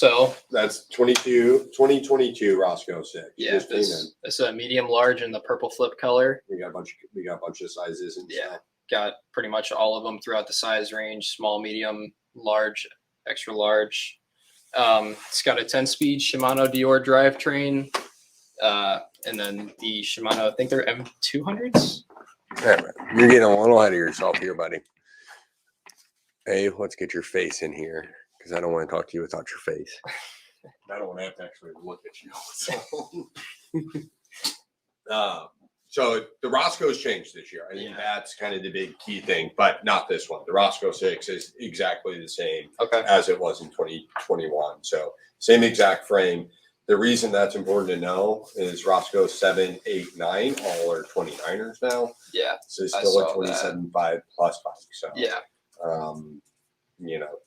So that's 2022 Roscoe 6. Yeah, this is a medium large in the purple flip color. We got a bunch of sizes and stuff. Got pretty much all of them throughout the size range: small, medium, large, extra large. It's got a 10-speed Shimano Dior drivetrain, and then the Shimano, I think they're M200s. Yeah, you're getting a little ahead of yourself here, buddy. Hey, let's get your face in here because I don't want to talk to you without your face. I don't want to have to actually look at you. So the Roscoe's changed this year. I think that's kind of the big key thing, but not this one. The Roscoe 6 is exactly the same as it was in 2021. So same exact frame. The reason that's important to know is Roscoe 7, 8, 9 all are 29ers now. Yeah. So it's still a 27.5 plus bike. So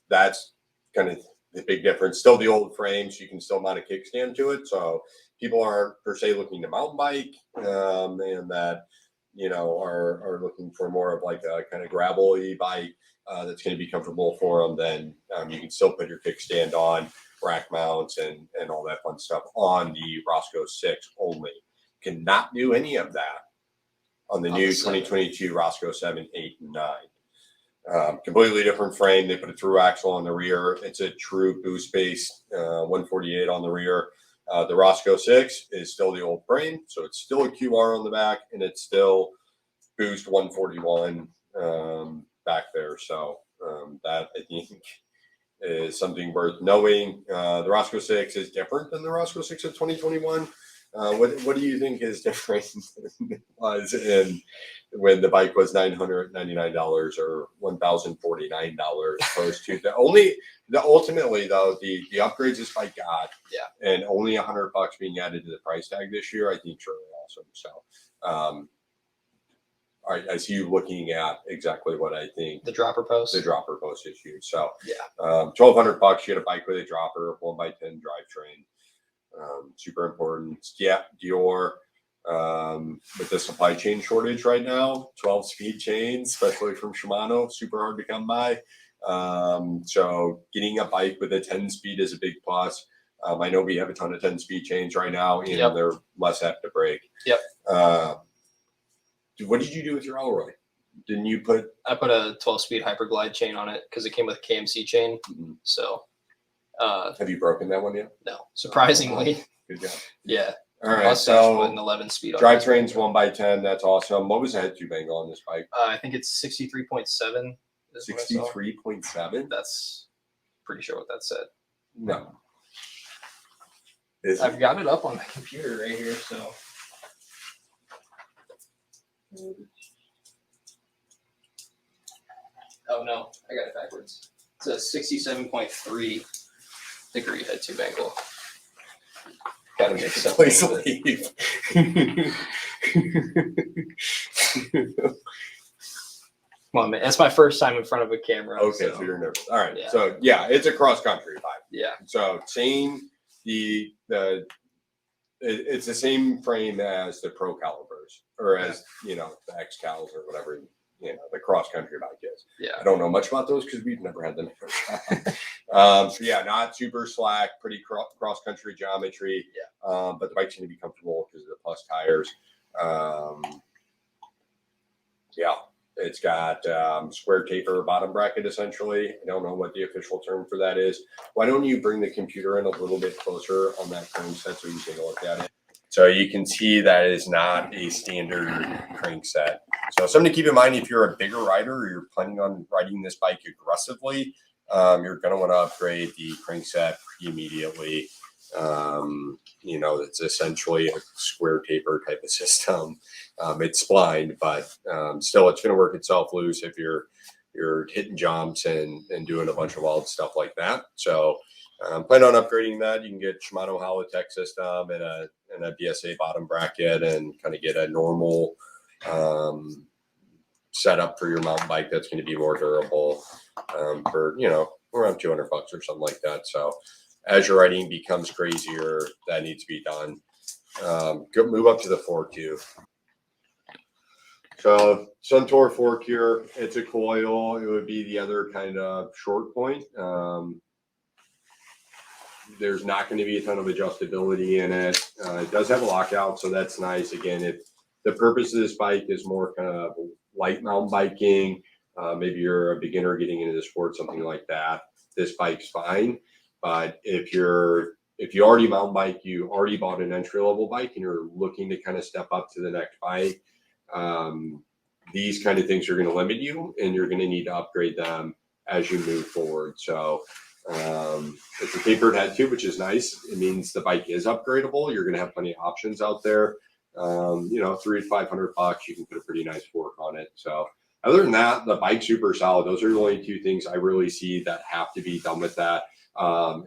that's kind of the big difference. Still the old frame, so you can still mount a kickstand to it. So people aren't per se looking to mountain bike, and that are looking for more of like a kind of gravel-y bike that's going to be comfortable for them. Then you can still put your kickstand on, rack mounts, and all that fun stuff on the Roscoe 6 only. Cannot do any of that on the new 2022 Roscoe 7, 8, and 9. Completely different frame. They put a through axle on the rear. It's a true boost base, 148 on the rear. The Roscoe 6 is still the old frame, so it's still a QR on the back, and it's still boost 141 back there. So that I think is something worth knowing. The Roscoe 6 is different than the Roscoe 6 of 2021. What do you think is different than it was when the bike was $999 or $1,049 opposed to ultimately though the upgrades this bike got and only $100 being added to the price tag this year I think is really awesome. So I see you looking at exactly what I think the dropper post is huge. So $1,200 you get a bike with a dropper, 1x10 drivetrain. Super important. Dior with the supply chain shortage right now, 12-speed chains, especially from Shimano, super hard to come by. So getting a bike with a 10-speed is a big plus. I know we have a ton of 10-speed chains right now, and they're less apt to break. What did you do with your Elroy? Didn't you I put a 12-speed Hyperglide chain on it because it came with KMC chain. Mm-hmm. So have you broken that one yet? No, surprisingly. Good job. Yeah. All right. So an 11-speed. Drivetrain's 1x10. That's awesome. What was the head tube angle on this bike? I think it's 63.7. 63.7. That's pretty sure what that said. No. I've got it up on my computer right here. So. Oh no, I got it backwards. It's a 67.3 degree head tube angle. Gotta make some place leave. Come on, man. That's my first time in front of a camera. Okay, so you're nervous. All right. Yeah. So it's a cross country bike. Yeah. So same it's the same frame as the Pro Calibers or as the X Cals or whatever the cross country bike is. Yeah. I don't know much about those because we've never had them. So not super slack, pretty cross country geometry. Yeah. But the bike's going to be comfortable because of the plus tires. It's got square taper bottom bracket essentially. I don't know what the official term for that is. Why don't you bring the computer in a little bit closer on that crankset so you can take a look at it? So you can see that is not a standard crankset. So something to keep in mind if you're a bigger rider or you're planning on riding this bike aggressively, you're going to want to upgrade the crankset pretty immediately. It's essentially a square taper type of system. It's splined, but still it's going to work itself loose if you're hitting jumps and doing a bunch of wild stuff like that. So plan on upgrading that. You can get Shimano Holotech system and a BSA bottom bracket and kind of get a normal setup for your mountain bike that's going to be more durable for around $200 or something like that. So as your riding becomes crazier, that needs to be done. Move up to the fork here. So Suntour fork here, it's a coil. It would be the other kind of short point. there's not going to be a ton of adjustability in it. It does have a lockout, so that's nice. Again, if the purpose of this bike is more kind of light mountain biking, maybe you're a beginner getting into the sport, something like that, this bike's fine. But if you already mountain bike, you already bought an entry level bike and you're looking to kind of step up to the next bike, these kind of things are going to limit you, and you're going to need to upgrade them as you move forward. So it's a tapered head tube, which is nice. It means the bike is upgradable. You're going to have plenty of options out there. You know, $300 to $500, you can put a pretty nice fork on it. So other than that, the bike's super solid. Those are the only two things I really see that have to be done with that.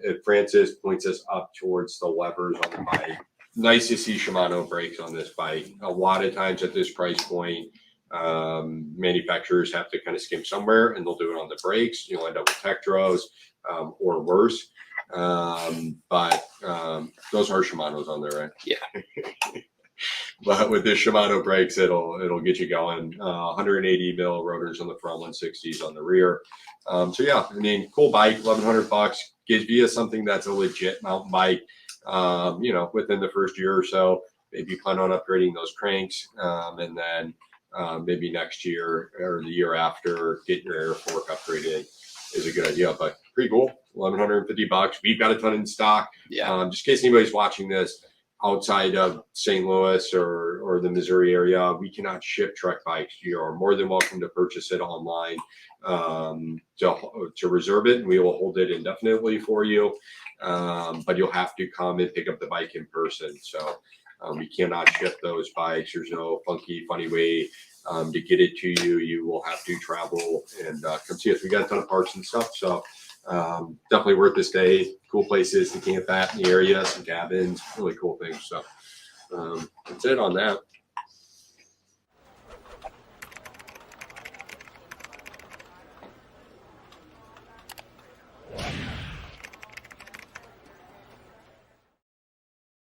If Francis points us up towards the levers on the bike, nice to see Shimano brakes on this bike. A lot of times at this price point, manufacturers have to kind of skim somewhere, and they'll do it on the brakes. You'll end up with Tektros or worse. But those are Shimanos on there, right? Yeah. But with this Shimano brakes, it'll get you going. 180 mil rotors on the front, 160s on the rear. So yeah, I mean, cool bike, $1,100, gives you something that's a legit mountain bike. You know, within the first year or so, maybe plan on upgrading those cranks, and then maybe next year or the year after, get your air fork upgraded is a good idea. But pretty cool, $1,150. We've got a ton in stock. Yeah. Just in case anybody's watching this outside of St. Louis or the Missouri area, we cannot ship Trek bikes. You are more than welcome to purchase it online, to reserve it, and we will hold it indefinitely for you. But you'll have to come and pick up the bike in person. So we cannot ship those bikes. There's no funny way to get it to you. You will have to travel and come see us. We got a ton of parts and stuff. So definitely worth this day. Cool places to camp at in the area, some cabins, really cool things. So that's it on that.